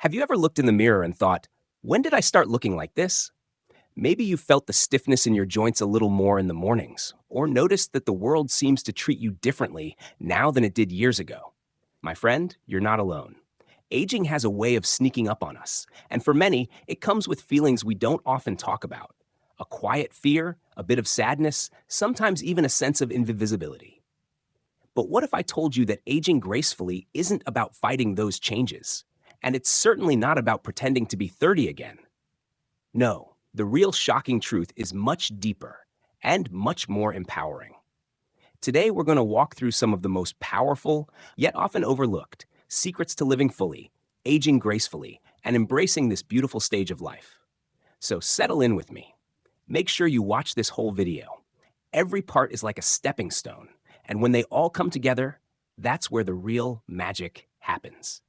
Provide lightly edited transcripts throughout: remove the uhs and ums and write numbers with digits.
Have you ever looked in the mirror and thought, when did I start looking like this? Maybe you felt the stiffness in your joints a little more in the mornings, or noticed that the world seems to treat you differently now than it did years ago. My friend, you're not alone. Aging has a way of sneaking up on us, and for many, it comes with feelings we don't often talk about. A quiet fear, a bit of sadness, sometimes even a sense of invisibility. But what if I told you that aging gracefully isn't about fighting those changes? And it's certainly not about pretending to be 30 again. No, the real shocking truth is much deeper and much more empowering. Today, we're going to walk through some of the most powerful, yet often overlooked, secrets to living fully, aging gracefully, and embracing this beautiful stage of life. So settle in with me. Make sure you watch this whole video. Every part is like a stepping stone, and when they all come together, that's where the real magic happens.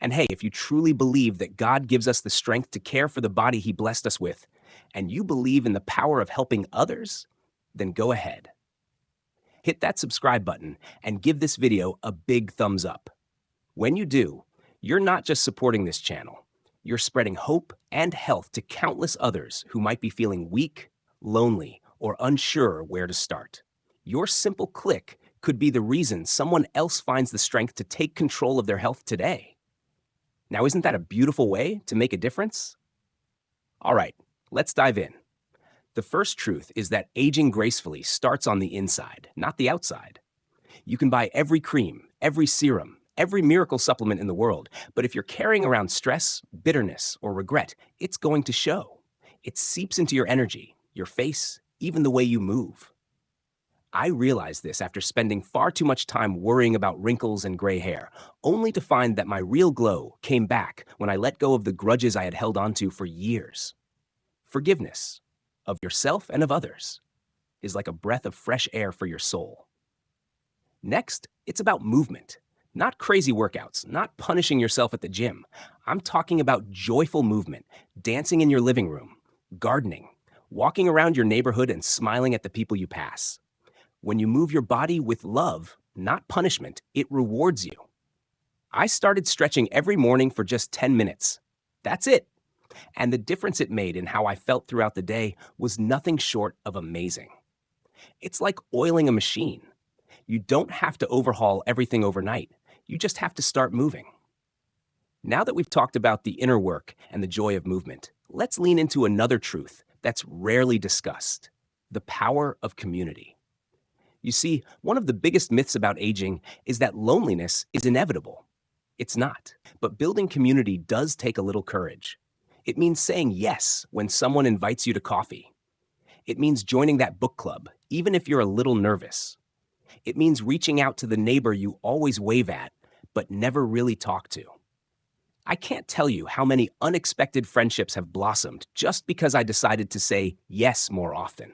And hey, if you truly believe that God gives us the strength to care for the body He blessed us with, and you believe in the power of helping others, then go ahead. Hit that subscribe button and give this video a big thumbs up. When you do, you're not just supporting this channel, you're spreading hope and health to countless others who might be feeling weak, lonely, or unsure where to start. Your simple click could be the reason someone else finds the strength to take control of their health today. Now, isn't that a beautiful way to make a difference? All right, let's dive in. The first truth is that aging gracefully starts on the inside, not the outside. You can buy every cream, every serum, every miracle supplement in the world, but if you're carrying around stress, bitterness, or regret, it's going to show. It seeps into your energy, your face, even the way you move. I realized this after spending far too much time worrying about wrinkles and gray hair, only to find that my real glow came back when I let go of the grudges I had held onto for years. Forgiveness, of yourself and of others, is like a breath of fresh air for your soul. Next, it's about movement. Not crazy workouts, not punishing yourself at the gym. I'm talking about joyful movement, dancing in your living room, gardening, walking around your neighborhood and smiling at the people you pass. When you move your body with love, not punishment, it rewards you. I started stretching every morning for just 10 minutes. That's it. And the difference it made in how I felt throughout the day was nothing short of amazing. It's like oiling a machine. You don't have to overhaul everything overnight. You just have to start moving. Now that we've talked about the inner work and the joy of movement, let's lean into another truth that's rarely discussed: the power of community. You see, one of the biggest myths about aging is that loneliness is inevitable. It's not. But building community does take a little courage. It means saying yes when someone invites you to coffee. It means joining that book club, even if you're a little nervous. It means reaching out to the neighbor you always wave at, but never really talk to. I can't tell you how many unexpected friendships have blossomed just because I decided to say yes more often.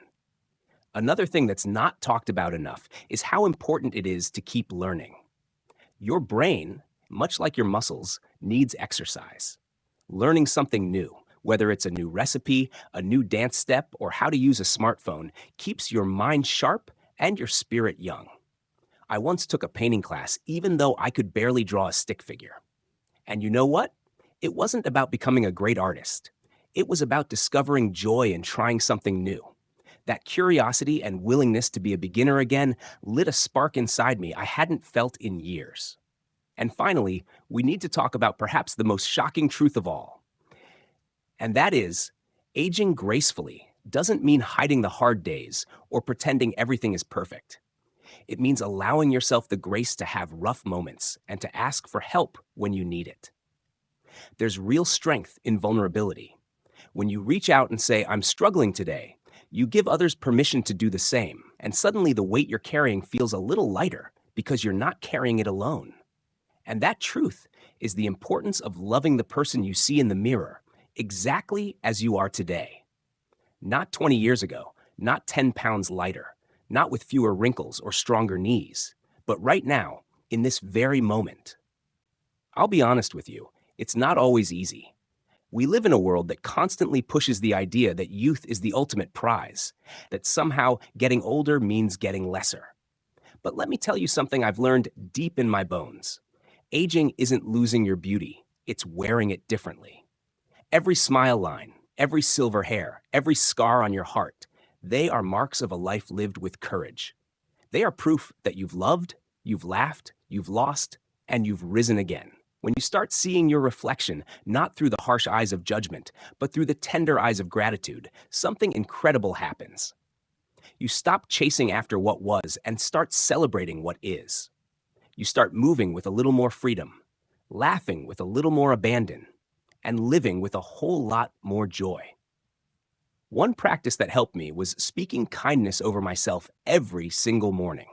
Another thing that's not talked about enough is how important it is to keep learning. Your brain, much like your muscles, needs exercise. Learning something new, whether it's a new recipe, a new dance step, or how to use a smartphone, keeps your mind sharp and your spirit young. I once took a painting class even though I could barely draw a stick figure. And you know what? It wasn't about becoming a great artist. It was about discovering joy in trying something new. That curiosity and willingness to be a beginner again lit a spark inside me I hadn't felt in years. And finally, we need to talk about perhaps the most shocking truth of all. And that is, aging gracefully doesn't mean hiding the hard days or pretending everything is perfect. It means allowing yourself the grace to have rough moments and to ask for help when you need it. There's real strength in vulnerability. When you reach out and say, "I'm struggling today," you give others permission to do the same, and suddenly the weight you're carrying feels a little lighter because you're not carrying it alone. And that truth is the importance of loving the person you see in the mirror exactly as you are today. Not 20 years ago, not 10 pounds lighter, not with fewer wrinkles or stronger knees, but right now, in this very moment. I'll be honest with you, it's not always easy. We live in a world that constantly pushes the idea that youth is the ultimate prize, that somehow getting older means getting lesser. But let me tell you something I've learned deep in my bones. Aging isn't losing your beauty, it's wearing it differently. Every smile line, every silver hair, every scar on your heart, they are marks of a life lived with courage. They are proof that you've loved, you've laughed, you've lost, and you've risen again. When you start seeing your reflection not through the harsh eyes of judgment, but through the tender eyes of gratitude, something incredible happens. You stop chasing after what was and start celebrating what is. You start moving with a little more freedom, laughing with a little more abandon, and living with a whole lot more joy. One practice that helped me was speaking kindness over myself every single morning.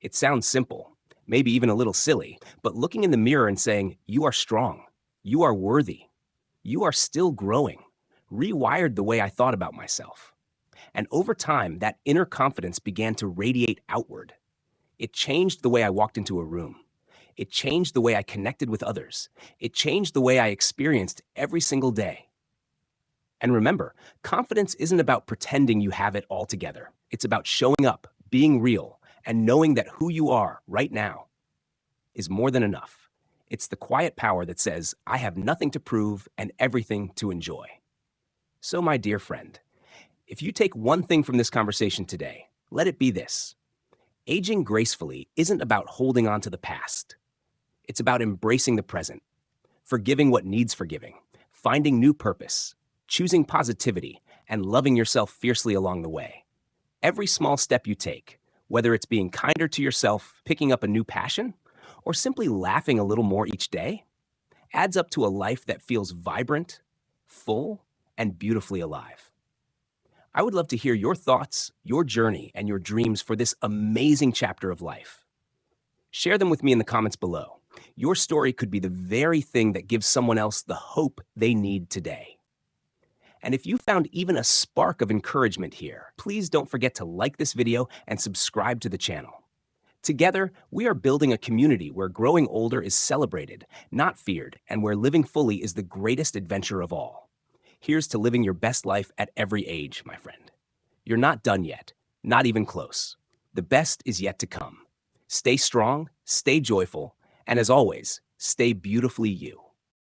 It sounds simple, maybe even a little silly, but looking in the mirror and saying, "You are strong, you are worthy, you are still growing," rewired the way I thought about myself. And over time, that inner confidence began to radiate outward. It changed the way I walked into a room. It changed the way I connected with others. It changed the way I experienced every single day. And remember, confidence isn't about pretending you have it all together. It's about showing up, being real, and knowing that who you are right now is more than enough. It's the quiet power that says, I have nothing to prove and everything to enjoy. So, my dear friend, if you take one thing from this conversation today, let it be this. Aging gracefully isn't about holding on to the past. It's about embracing the present, forgiving what needs forgiving, finding new purpose, choosing positivity, and loving yourself fiercely along the way. Every small step you take, whether it's being kinder to yourself, picking up a new passion, or simply laughing a little more each day, adds up to a life that feels vibrant, full, and beautifully alive. I would love to hear your thoughts, your journey, and your dreams for this amazing chapter of life. Share them with me in the comments below. Your story could be the very thing that gives someone else the hope they need today. And if you found even a spark of encouragement here, please don't forget to like this video and subscribe to the channel. Together, we are building a community where growing older is celebrated, not feared, and where living fully is the greatest adventure of all. Here's to living your best life at every age, my friend. You're not done yet, not even close. The best is yet to come. Stay strong, stay joyful, and as always, stay beautifully you.